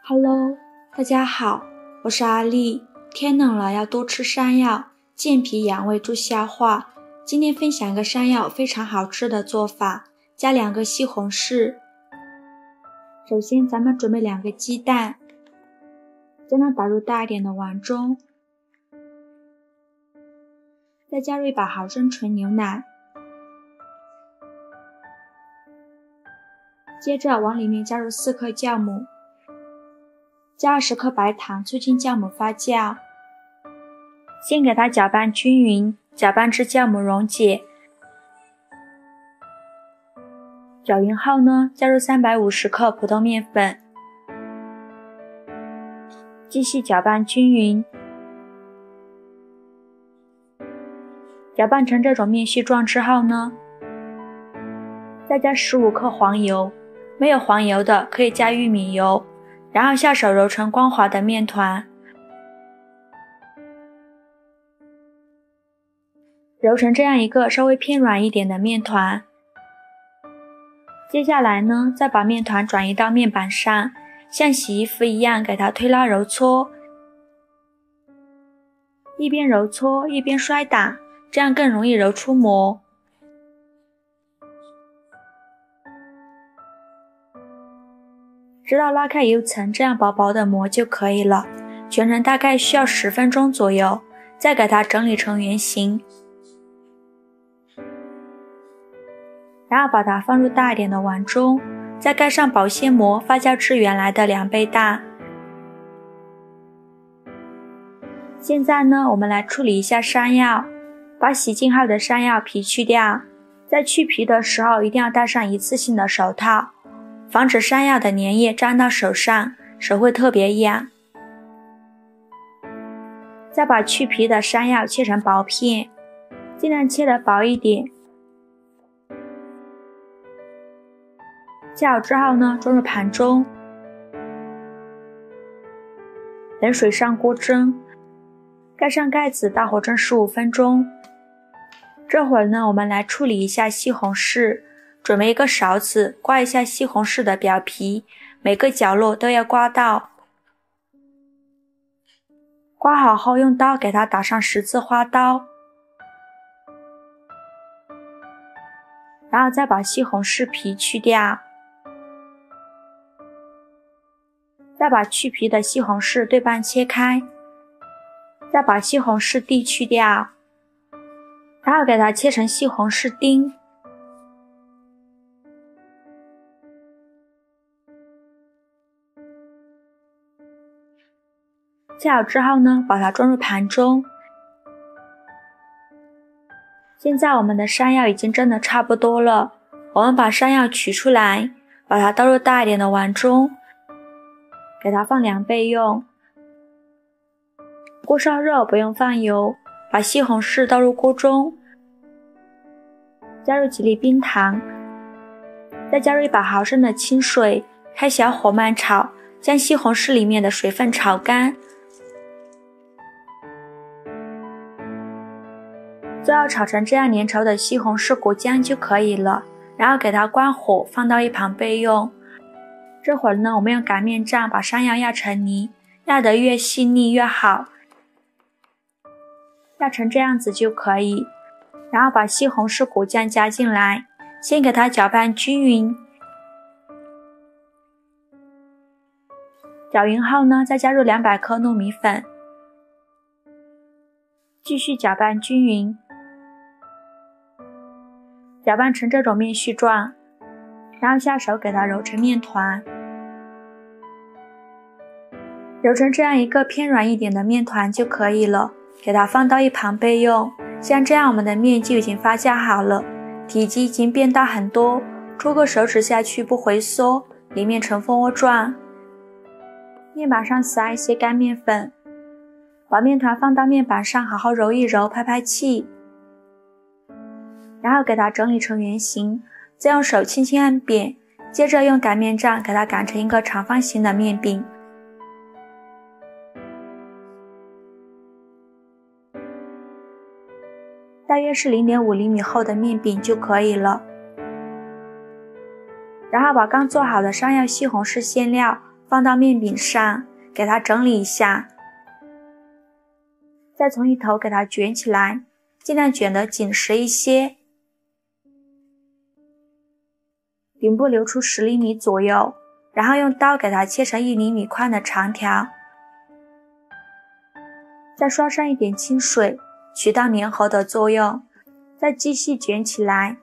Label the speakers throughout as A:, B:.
A: Hello， 大家好，我是阿丽。天冷了要多吃山药，健脾养胃助消化。今天分享一个山药非常好吃的做法，加2个西红柿。首先咱们准备2个鸡蛋，将它打入大一点的碗中，再加入100毫升纯牛奶，接着往里面加入4克酵母，加20克白糖，促进酵母发酵。先给它搅拌均匀，搅拌至酵母溶解。搅匀后呢，加入350克普通面粉，继续搅拌均匀。搅拌成这种面絮状之后呢，再加15克黄油，没有黄油的可以加玉米油，然后下手揉成光滑的面团。揉成这样一个稍微偏软一点的面团。接下来呢，再把面团转移到面板上，像洗衣服一样给它推拉揉搓，一边揉搓一边摔打，这样更容易揉出膜。直到拉开一层这样薄薄的膜就可以了，全程大概需要10分钟左右，再给它整理成圆形。然后把它放入大一点的碗中，再盖上保鲜膜，发酵至原来的2倍大。现在呢，我们来处理一下山药，把洗净后的山药皮去掉，在去皮的时候一定要戴上一次性的手套，防止山药的粘液粘到手上，手会特别痒。再把去皮的山药切成薄片，尽量切得薄一点。切好之后呢，装入盘中，冷水上锅蒸，盖上盖子，大火蒸15分钟。这会儿呢，我们来处理一下西红柿，准备一个勺子，刮一下西红柿的表皮，每个角落都要刮到。刮好后，用刀给它打上10字花刀，然后再把西红柿皮去掉。再把去皮的西红柿对半切开，再把西红柿蒂去掉，然后给它切成西红柿丁。切好之后呢，把它装入盘中。现在我们的山药已经蒸得差不多了，我们把山药取出来，把它倒入大一点的碗中，给它放2倍用。锅烧热，不用放油，把西红柿倒入锅中，加入几粒冰糖，再加入100毫升的清水，开小火慢炒，将西红柿里面的水分炒干。最后炒成这样粘稠的西红柿果浆就可以了，然后给它关火，放到一旁备用。这会儿呢，我们用擀面杖把山药压成泥，压得越细腻越好，压成这样子就可以。然后把西红柿果酱加进来，先给它搅拌均匀。搅匀后呢，再加入200克糯米粉，继续搅拌均匀，搅拌成这种面絮状，然后下手给它揉成面团。揉成这样一个偏软一点的面团就可以了，给它放到一旁备用。像这样我们的面就已经发酵好了，体积已经变大很多，戳个手指下去不回缩，里面呈蜂窝状。面板上撒一些干面粉，把面团放到面板上好好揉一揉，拍拍气，然后给它整理成圆形，再用手轻轻按扁，接着用擀面杖给它擀成一个长方形的面饼。大约是0.5厘米厚的面饼就可以了。然后把刚做好的山药西红柿馅料放到面饼上，给它整理一下，再从一头给它卷起来，尽量卷得紧实一些，顶部留出10厘米左右，然后用刀给它切成1厘米宽的长条，再刷上一点清水，起到粘合的作用，再继续卷起来。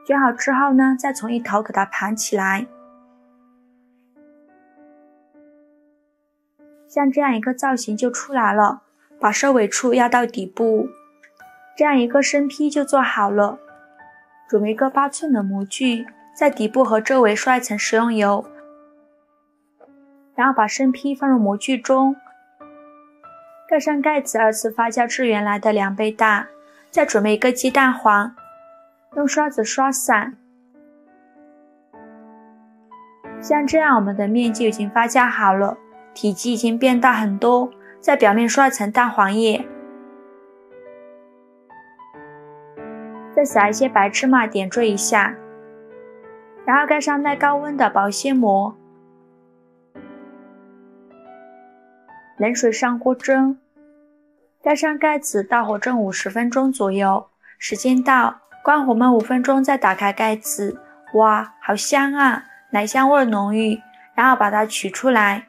A: 卷好之后呢，再从一头给它盘起来，像这样一个造型就出来了，把收尾处压到底部，这样一个生坯就做好了。准备一个8寸的模具，在底部和周围刷一层食用油，然后把生坯放入模具中，盖上盖子，2次发酵至原来的2倍大。再准备一个鸡蛋黄，用刷子刷散。像这样，我们的面就已经发酵好了，体积已经变大很多。在表面刷一层蛋黄液，再撒一些白芝麻点缀一下，然后盖上耐高温的保鲜膜，冷水上锅蒸，盖上盖子，大火蒸50分钟左右。时间到，关火焖5分钟，再打开盖子。哇，好香啊，奶香味浓郁。然后把它取出来，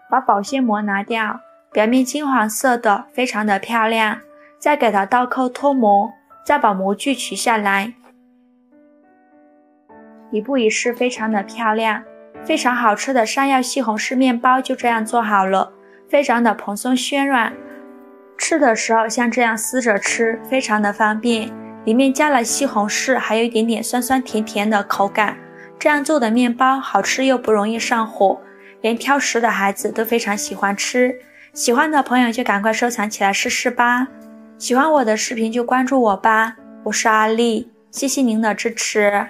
A: 把保鲜膜拿掉，表面金黄色的，非常的漂亮。再给它倒扣脱模，再把模具取下来，底部也是非常的漂亮。非常好吃的山药西红柿面包就这样做好了，非常的蓬松暄软，吃的时候像这样撕着吃，非常的方便。里面加了西红柿，还有一点点酸酸甜甜的口感。这样做的面包好吃又不容易上火，连挑食的孩子都非常喜欢吃。喜欢的朋友就赶快收藏起来试试吧。喜欢我的视频就关注我吧，我是阿丽，谢谢您的支持。